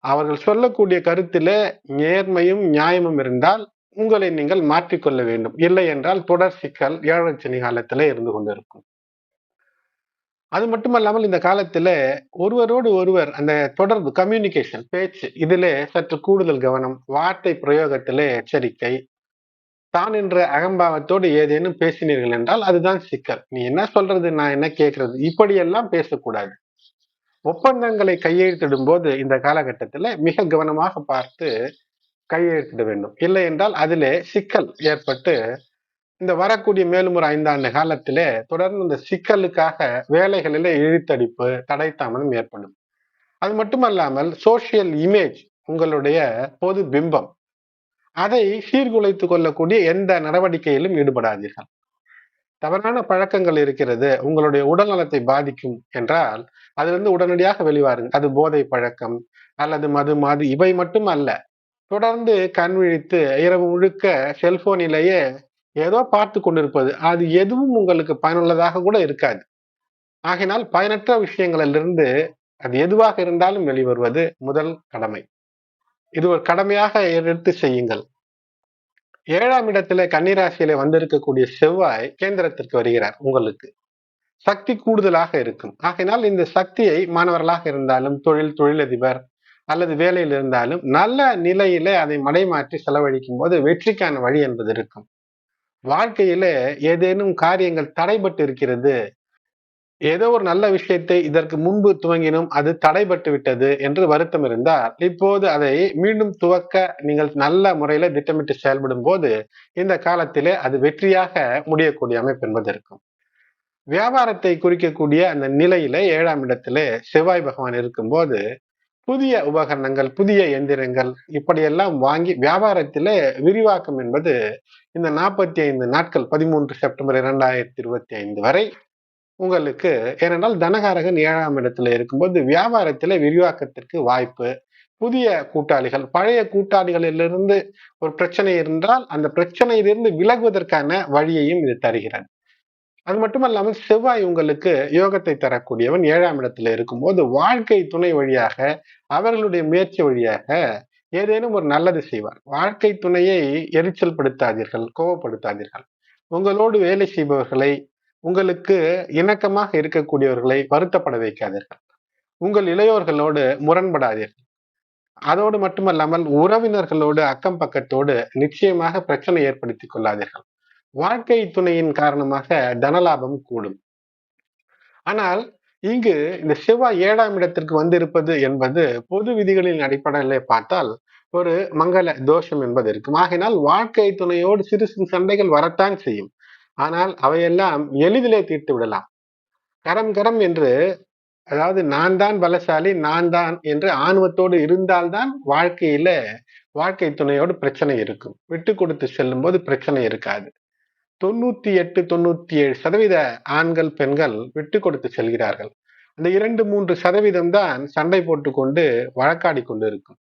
Speaker 1: அவர்கள் சொல்லக்கூடிய கருத்திலே நேர்மையும் நியாயமும் இருந்தால் உங்களை நீங்கள் மாற்றிக்கொள்ள வேண்டும். இல்லை என்றால் தொடர் சிக்கல் 7 சனி காலத்திலே இருந்து கொண்டிருக்கும். அது மட்டுமல்லாமல் இந்த காலத்துல ஒருவரோடு ஒருவர் அந்த தொடர்பு, கம்யூனிகேஷன், பேச்சு இதிலே சற்று கூடுதல் கவனம். வார்த்தை பிரயோகத்திலே எச்சரிக்கை. தான் என்ற அகம்பாவத்தோடு ஏதேனும் பேசினீர்கள் என்றால் அதுதான் சிக்கல். நீ என்ன சொல்றது, நான் என்ன கேட்கறது, இப்படியெல்லாம் பேசக்கூடாது. ஒப்பந்தங்களை கையெழுத்திடும் போது இந்த காலகட்டத்துல மிக கவனமாக பார்த்து கையெழுத்திட வேண்டும். இல்லை என்றால் அதிலே சிக்கல் ஏற்பட்டு இந்த வரக்கூடிய மேலும் ஒரு 5 ஆண்டு காலத்திலே தொடர்ந்து இந்த சிக்கலுக்காக வேலைகளிலே இழுத்தடிப்பு, தடை தாமதம் ஏற்படும். அது மட்டுமல்லாமல் சோசியல் இமேஜ், உங்களுடைய பொது பிம்பம், அதை சீர்குலைத்துக் கொள்ளக்கூடிய எந்த நடவடிக்கையிலும் ஈடுபடாதீர்கள். தவறான பழக்கங்கள் இருக்கிறது, உங்களுடைய உடல் நலத்தை பாதிக்கும் என்றால் அதிலிருந்து உடனடியாக வெளிவாருங்கள். அது போதை பழக்கம் அல்லது மது மாது இவை மட்டும் அல்ல. தொடர்ந்து கண் விழித்து இரவு முழுக்க செல்போனிலேயே ஏதோ பார்த்து கொண்டிருப்பது, அது எதுவும் உங்களுக்கு பயனுள்ளதாக கூட இருக்காது. ஆகினால் பயனற்ற விஷயங்களிலிருந்து அது எதுவாக இருந்தாலும் வெளிவருவது முதல் கடமை. இது ஒரு கடமையாக எடுத்து செய்யுங்கள். 7ஆம் இடத்திலே கன்னிராசியிலே வந்திருக்கக்கூடிய செவ்வாய் கேந்திரத்திற்கு வருகிறார். உங்களுக்கு சக்தி கூடுதலாக இருக்கும். ஆகையினால் இந்த சக்தியை மாணவர்களாக இருந்தாலும், தொழிலதிபர் அல்லது வேலையில் இருந்தாலும் நல்ல நிலையில அதை மடைமாற்றி செலவழிக்கும் போது வெற்றிக்கான வழி என்பது இருக்கும். வாழ்க்கையில ஏதேனும் காரியங்கள் தடைபட்டு இருக்கிறது, ஏதோ ஒரு நல்ல விஷயத்தை இதற்கு முன்பு துவங்கினோம், அது தடைபட்டு விட்டது என்று வருத்தம் இருந்தால் இப்போது அதை மீண்டும் துவக்க நீங்கள் நல்ல முறையில திட்டமிட்டு செயல்படும் போது இந்த காலத்திலே அது வெற்றியாக முடியக்கூடிய அமைப்பு என்பது இருக்கும். வியாபாரத்தை குறிக்கக்கூடிய அந்த நிலையில 7ஆம் இடத்திலே செவ்வாய் பகவான் இருக்கும்போது புதிய உபகரணங்கள், புதிய எந்திரங்கள் இப்படியெல்லாம் வாங்கி வியாபாரத்திலே விரிவாக்கம் என்பது இந்த 45 நாட்கள் 13 செப்டம்பர் 2025 வரை உங்களுக்கு. ஏனென்றால் தனகாரகன் 7ஆம் இடத்துல இருக்கும்போது வியாபாரத்திலே விரிவாக்கத்திற்கு வாய்ப்பு. புதிய கூட்டாளிகள், பழைய கூட்டாளிகளிலிருந்து ஒரு பிரச்சனை இருந்தால் அந்த பிரச்சனையிலிருந்து விலகுவதற்கான வழியையும் இது தருகிறது. அது மட்டுமல்லாமல் செவ்வாய் உங்களுக்கு யோகத்தை தரக்கூடியவன் 7ஆம் இடத்துல இருக்கும்போது வாழ்க்கை துணை வழியாக, அவர்களுடைய முயற்சி வழியாக ஏதேனும் ஒரு நல்லது செய்வார். வாழ்க்கை துணையை எரிச்சல் படுத்தாதீர்கள், கோபப்படுத்தாதீர்கள். உங்களோடு வேலை செய்பவர்களை, உங்களுக்கு இணக்கமாக இருக்கக்கூடியவர்களை வருத்தப்பட வைக்காதீர்கள். உங்கள் இளையோர்களோடு முரண்படாதீர்கள். அதோடு மட்டுமல்லாமல் உறவினர்களோடு, அக்கம் பக்கத்தோடு நிச்சயமாக பிரச்சனை ஏற்படுத்திக் கொள்ளாதீர்கள். வாழ்க்கை துணையின் காரணமாக தனலாபம் கூடும். ஆனால் இங்கு இந்த செவ்வாய் 7ஆம் இடத்திற்கு வந்திருப்பது என்பது பொது விதிகளின் அடிப்படையிலே பார்த்தால் ஒரு மங்கள தோஷம் என்பது இருக்கும். ஆகையினால் வாழ்க்கை துணையோடு சிறு சிறு சண்டைகள் வரத்தான் செய்யும். ஆனால் அவையெல்லாம் எளிதிலே தீர்த்து விடலாம். கரம் கரம் என்று, அதாவது நான் தான் பலசாலி, நான் தான் என்று ஆணவத்தோடு இருந்தால்தான் வாழ்க்கையில வாழ்க்கை துணையோடு பிரச்சனை இருக்கும். விட்டு கொடுத்து செல்லும் போது பிரச்சனை இருக்காது. 98, 97% ஆண்கள், பெண்கள் விட்டு கொடுத்து செல்கிறார்கள். அந்த 2, 3% தான் சண்டை போட்டுக்கொண்டு வழக்காடி கொண்டு இருக்கும்.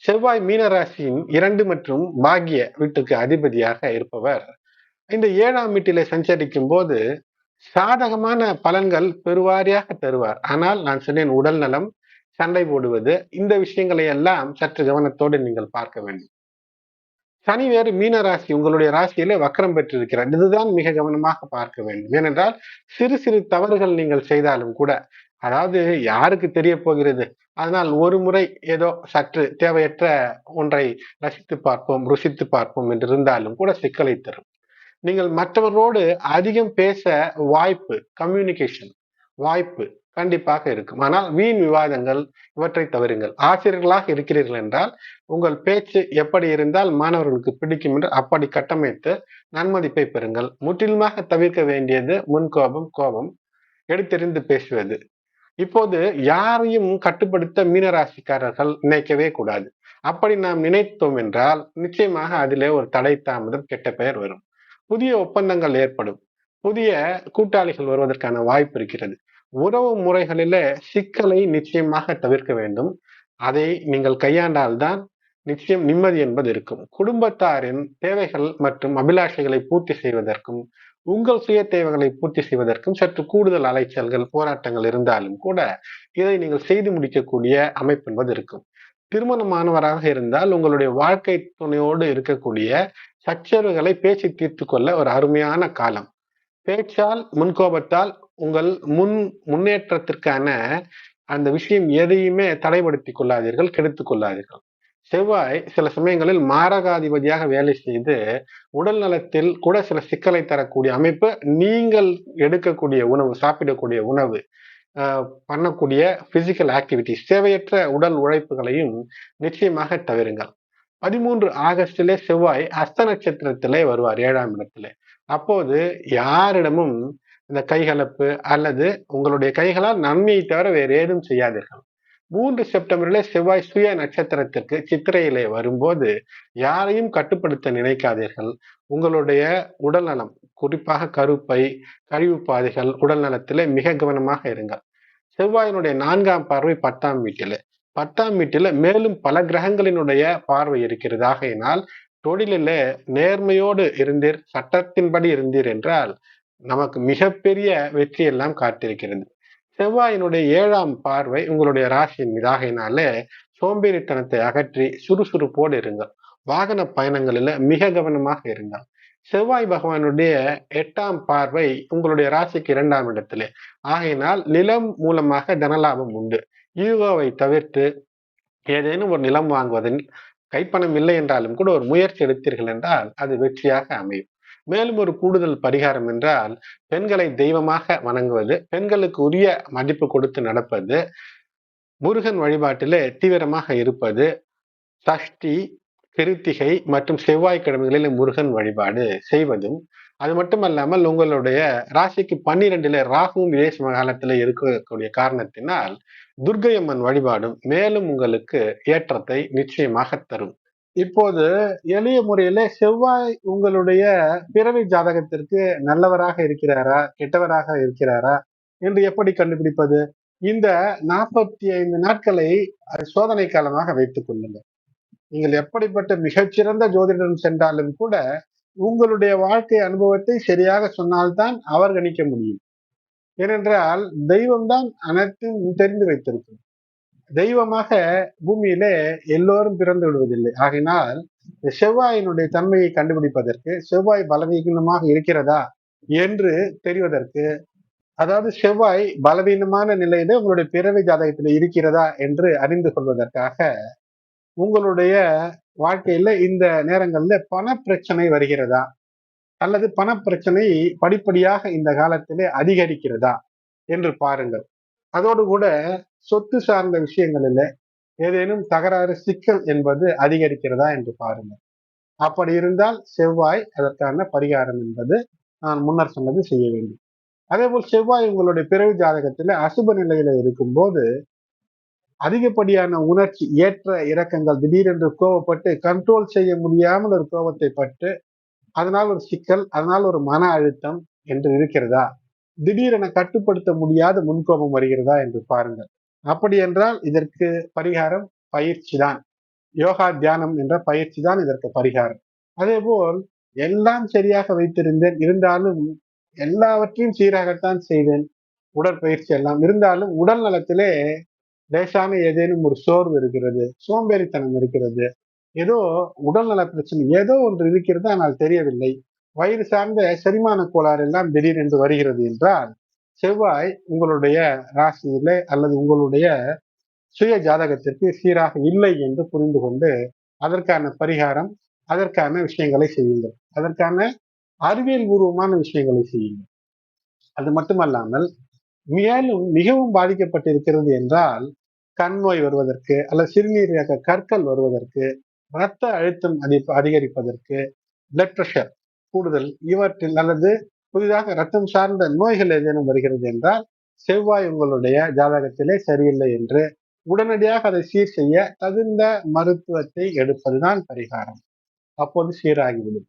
Speaker 1: செவ்வாய் மீனராசியின் 2 மற்றும் பாக்கிய வீட்டுக்கு அதிபதியாக இருப்பவர் இந்த 7ஆம் வீட்டிலே சஞ்சரிக்கும் போது சாதகமான பலன்கள் பெருவாரியாக தருவார். ஆனால் நான் சொன்னேன், உடல் நலம், சண்டை போடுவது, இந்த விஷயங்களை எல்லாம் சற்று கவனத்தோடு நீங்கள் பார்க்க வேண்டும். சனி வேறு மீன ராசி உங்களுடைய ராசியிலே வக்ரம் பெற்றிருக்கிறார். இதுதான் மிக கவனமாக பார்க்க வேண்டும். ஏனென்றால் சிறு சிறு தவறுகள் நீங்கள் செய்தாலும் கூட, அதாவது யாருக்கு தெரிய போகிறது, அதனால் ஒரு முறை ஏதோ சற்று தேவையற்ற ஒன்றை ரசித்து பார்ப்போம், ருசித்து பார்ப்போம் என்று இருந்தாலும் கூட சிக்கலை தரும். நீங்கள் மற்றவர்களோடு அதிகம் பேச வாய்ப்பு, கம்யூனிகேஷன் வாய்ப்பு கண்டிப்பாக இருக்கும். ஆனால் வீண் விவாதங்கள் இவற்றை தவிருங்கள். ஆசிரியர்களாக இருக்கிறீர்கள் என்றால் உங்கள் பேச்சு எப்படி இருந்தால் மாணவர்களுக்கு பிடிக்கும் என்று அப்படி கட்டமைத்து நன்மதிப்பை பெறுங்கள். முற்றிலுமாக தவிர்க்க வேண்டியது முன்கோபம், கோபம், எடுத்தெறிந்து பேசுவது. இப்போது யாரையும் கட்டுப்படுத்த மீனராசிக்காரர்கள் நினைக்கவே கூடாது. அப்படி நாம் நினைத்தோம் என்றால் நிச்சயமாக அதிலே ஒரு தடை, தாமதம், கெட்ட பெயர் வரும். புதிய ஒப்பந்தங்கள் ஏற்படும். புதிய கூட்டாளிகள் வருவதற்கான வாய்ப்பு இருக்கிறது. உறவு முறைகளிலே சிக்கலை நிச்சயமாக தவிர்க்க வேண்டும். அதை நீங்கள் கையாண்டால்தான் நிச்சயம் நிம்மதி என்பது இருக்கும். குடும்பத்தாரின் தேவைகள் மற்றும் அபிலாஷைகளை பூர்த்தி செய்வதற்கும் உங்கள் சுய தேவைகளை பூர்த்தி செய்வதற்கும் சற்று கூடுதல் அலைச்சல்கள், போராட்டங்கள் இருந்தாலும் கூட இதை நீங்கள் செய்து முடிக்கக்கூடிய அமைப்பு என்பது இருக்கும். திருமணமானவராக இருந்தால் உங்களுடைய வாழ்க்கை துணையோடு இருக்கக்கூடிய சச்சரவுகளை பேசி தீர்த்து கொள்ள ஒரு அருமையான காலம். பேச்சால், முன்கோபத்தால் உங்கள் முன்னேற்றத்திற்கான அந்த விஷயம் எதையுமே தடைப்படுத்திக் கொள்ளாதீர்கள், கெடுத்துக் கொள்ளாதீர்கள். செவ்வாய் சில சமயங்களில் மாரகாதிபதியாக வேலை செய்து உடல் நலத்தில் கூட சில சிக்கலை தரக்கூடிய அமைப்பு. நீங்கள் எடுக்கக்கூடிய உணவு, சாப்பிடக்கூடிய உணவு, பண்ணக்கூடிய பிசிக்கல் ஆக்டிவிட்டிஸ், தேவையற்ற உடல் உழைப்புகளையும் நிச்சயமாக தவிருங்கள். 13 ஆகஸ்டிலே செவ்வாய் அஸ்த நட்சத்திரத்திலே வருவார் 7ஆம் இடத்திலே. அப்போது யாரிடமும் இந்த கைகலப்பு அல்லது உங்களுடைய கைகளால் நன்மையை தவிர வேறு ஏதும் செய்யாதீர்கள். 3 செப்டம்பரிலே செவ்வாய் சுய நட்சத்திரத்திற்கு சித்திரையிலே வரும்போது யாரையும் கட்டுப்படுத்த நினைக்காதீர்கள். உங்களுடைய உடல் நலம், குறிப்பாக கருப்பை, கழிவு பாதைகள், உடல் நலத்திலே மிக கவனமாக இருங்கள். செவ்வாயினுடைய 4ஆம் பார்வை 10ஆம் வீட்டிலே. 10ஆம் வீட்டில மேலும் பல கிரகங்களினுடைய பார்வை இருக்கிறது. ஆகையினால் தொழிலிலே நேர்மையோடு இருந்தீர், சட்டத்தின்படி இருந்தீர் என்றால் நமக்கு மிகப்பெரிய வெற்றி எல்லாம் காத்திருக்கிறது. செவ்வாயினுடைய 7ஆம் பார்வை உங்களுடைய ராசியின் மீது. ஆகையினாலே சோம்பேறித்தனத்தை அகற்றி சுறுசுறுப்போடு இருங்கள். வாகன பயணங்களில மிக கவனமாக இருங்கள். செவ்வாய் பகவானுடைய 8ஆம் பார்வை உங்களுடைய ராசிக்கு 2ஆம் இடத்திலே. ஆகையினால் நிலம் மூலமாக தனலாபம் உண்டு. ஈகோவை தவிர்த்து ஏதேனும் ஒரு நிலம் வாங்குவதில் கைப்பணம் இல்லை என்றாலும் கூட ஒரு முயற்சி எடுத்தீர்கள் என்றால் அது வெற்றியாக அமையும். மேலும் ஒரு கூடுதல் பரிகாரம் என்றால் பெண்களை தெய்வமாக வணங்குவது, பெண்களுக்கு உரிய மதிப்பு கொடுத்து நடப்பது, முருகன் வழிபாட்டிலே தீவிரமாக இருப்பது, சஷ்டி, கிருத்திகை மற்றும் செவ்வாய்க்கிழமைகளில் முருகன் வழிபாடு செய்வதும், அது மட்டுமல்லாமல் உங்களுடைய ராசிக்கு 12ல ராகுவும் விதேச காலத்தில் இருக்கக்கூடிய காரணத்தினால் துர்க்கை அம்மன் வழிபாடும் மேலும் உங்களுக்கு ஏற்றத்தை நிச்சயமாக தரும். இப்போது எளிய முறையில செவ்வாய் உங்களுடைய பிறவி ஜாதகத்திற்கு நல்லவராக இருக்கிறாரா, கெட்டவராக இருக்கிறாரா என்று எப்படி கண்டுபிடிப்பது? இந்த 45 நாட்களை சோதனை காலமாக வைத்துக் கொள்ளுங்கள். நீங்கள் எப்படிப்பட்ட மிகச்சிறந்த ஜோதிடரும் சென்றாலும் கூட உங்களுடைய வாழ்க்கை அனுபவத்தை சரியாக சொன்னால்தான் அவர் கணிக்க முடியும். ஏனென்றால் தெய்வம்தான் அனைத்தும் தெரிந்து வைத்திருக்கும். தெய்வமாக பூமியிலே எல்லோரும் பிறந்து விடுவதில்லை. ஆகினால் செவ்வாயினுடைய தன்மையை கண்டுபிடிப்பதற்கு, செவ்வாய் பலவீனமாக இருக்கிறதா என்று தெரிவதற்கு, அதாவது செவ்வாய் பலவீனமான நிலையில உங்களுடைய பிறவி ஜாதகத்தில் இருக்கிறதா என்று அறிந்து கொள்வதற்காக உங்களுடைய வாழ்க்கையில இந்த நேரங்கள்ல பண பிரச்சனை வருகிறதா அல்லது பண பிரச்சனை படிப்படியாக இந்த காலத்திலே அதிகரிக்கிறதா என்று பாருங்கள். அதோடு கூட சொத்து சார்ந்த விஷயங்களில ஏதேனும் தகராறு, சிக்கல் என்பது அதிகரிக்கிறதா என்று பாருங்கள். அப்படி இருந்தால் செவ்வாய் அதற்கான பரிகாரம் என்பது நான் முன்னர் சொன்னது செய்ய வேண்டும். அதே போல் செவ்வாய் உங்களுடைய பிறவி ஜாதகத்துல அசுப நிலையில இருக்கும் போது அதிகப்படியான உணர்ச்சி, ஏற்ற இறக்கங்கள், திடீரென்று கோவப்பட்டு கண்ட்ரோல் செய்ய முடியாமல் ஒரு கோபத்தை பட்டு அதனால் ஒரு சிக்கல், அதனால் ஒரு மன அழுத்தம் என்று இருக்கிறதா? திடீரென கட்டுப்படுத்த முடியாத முன்கோபம் வருகிறதா என்று பாருங்கள். அப்படி என்றால் இதற்கு பரிகாரம் பயிற்சி தான். யோகா தியானம் என்ற பயிற்சி தான் இதற்கு பரிகாரம். அதே போல் எல்லாம் சரியாக வைத்திருந்தேன், இருந்தாலும் எல்லாவற்றையும் சீராகத்தான் செய்தேன், உடற்பயிற்சி எல்லாம் இருந்தாலும் உடல் நலத்திலே லேசான ஏதேனும் ஒரு சோர்வு இருக்கிறது, சோம்பேறித்தனம் இருக்கிறது, ஏதோ உடல்நல பிரச்சனை ஏதோ ஒன்று இருக்கிறது, ஆனால் தெரியவில்லை. வயிறு சார்ந்த செரிமான கோளாறு எல்லாம் திடீரென்று வருகிறது என்றால், செவ்வாய் உங்களுடைய ராசியிலே அல்லது உங்களுடைய சுய ஜாதகத்திற்கு சீராக இல்லை என்று புரிந்து கொண்டு, அதற்கான பரிகாரம், அதற்கான விஷயங்களை செய்யுங்கள். அதற்கான அறிவியல் பூர்வமான விஷயங்களை செய்யுங்கள். அது மட்டுமல்லாமல், மேலும் மிகவும் பாதிக்கப்பட்டிருக்கிறது என்றால், கண் நோய் வருவதற்கு அல்லது சிறுநீரக கற்கள் வருவதற்கு, இரத்த அழுத்தம் அதிகரிப்பதற்கு, பிளட் பிரஷர் கூடுதல், இவற்றில் அல்லது புதிதாக ரத்தம் சார்ந்த நோய்கள் ஏதேனும் வருகிறது என்றால், செவ்வாய் உங்களுடைய ஜாதகத்திலே சரியில்லை என்று உடனடியாக அதை சீர் செய்ய தகுந்த மருத்துவத்தை எடுப்பதுதான் பரிகாரம். அப்போது சீராகிவிடும்.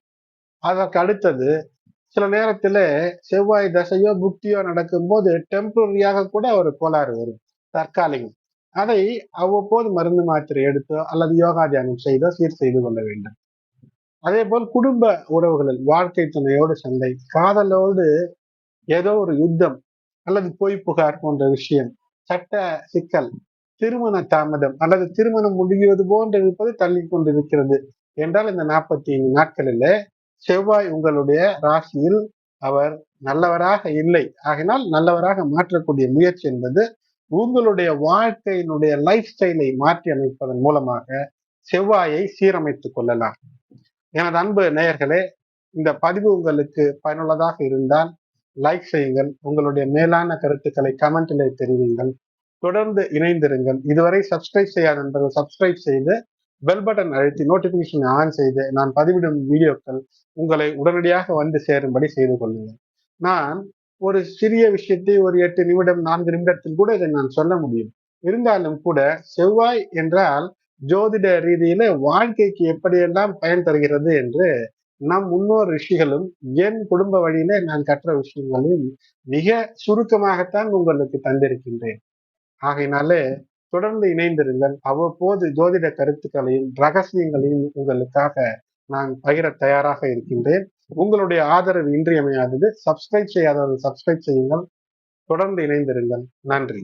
Speaker 1: அதற்கு அடுத்தது, சில நேரத்துல செவ்வாய் தசையோ புக்தியோ நடக்கும்போது டெம்பரரியாக கூட ஒரு கோளாறு வரும், தற்காலிகம். அதை அவ்வப்போது மருந்து மாத்திரை எடுத்தோ அல்லது யோகா தியானம் செய்தோ சீர் செய்து கொள்ள வேண்டும். அதே போல் குடும்ப உறவுகளில் வாழ்க்கை துணையோடு சண்டை, காதலோடு ஏதோ ஒரு யுத்தம் அல்லது பொய் புகார் போன்ற விஷயம், சட்ட சிக்கல், திருமண தாமதம் அல்லது திருமணம் முடிவது போன்று இருப்பது தள்ளி கொண்டிருக்கிறது என்றால், இந்த 45 நாட்களில் செவ்வாய் உங்களுடைய ராசியில் அவர் நல்லவராக இல்லை. ஆகினால் நல்லவராக மாற்றக்கூடிய முயற்சி என்பது உங்களுடைய வாழ்க்கையினுடைய லைஃப் ஸ்டைலை மாற்றி அமைப்பதன் மூலமாக செவ்வாயை சீரமைத்துக் கொள்ளலாம். எனது அன்பு நேயர்களே, இந்த பதிவு உங்களுக்கு பயனுள்ளதாக இருந்தால் லைக் செய்யுங்கள். உங்களுடைய மேலான கருத்துக்களை கமெண்டிலே தெரிவிங்கள். தொடர்ந்து இணைந்திருங்கள். இதுவரை சப்ஸ்கிரைப் செய்யாத நண்பர்கள் சப்ஸ்கிரைப் செய்து பெல் பட்டன் அழுத்தி நோட்டிபிகேஷன் ஆன் செய்து நான் பதிவிடும் வீடியோக்கள் உங்களை உடனடியாக வந்து சேரும்படி செய்து கொள்ளுங்கள். நான் ஒரு சிறிய விஷயத்தை ஒரு 8 நிமிடம் 4 நிமிடத்தில் கூட இதை நான் சொல்ல முடியும். இருந்தாலும் கூட செவ்வாய் என்றால் ஜோதிட ரீதியில வாழ்க்கைக்கு எப்படியெல்லாம் பயன் தருகிறது என்று நம் முன்னோர் ரிஷிகளும் என் குடும்ப வழியில நான் கற்ற விஷயங்களையும் மிக சுருக்கமாகத்தான் உங்களுக்கு தந்திருக்கின்றேன். ஆகையினாலே தொடர்ந்து இணைந்திருங்கள். அவ்வப்போது ஜோதிட கருத்துக்களையும் ரகசியங்களையும் உங்களுக்காக நான் பகிர தயாராக இருக்கின்றேன். உங்களுடைய ஆதரவு இன்றியமையாதது. சப்ஸ்கிரைப் செய்யாதவர்கள் சப்ஸ்கிரைப் செய்யுங்கள். தொடர்ந்து இணைந்திருங்கள். நன்றி.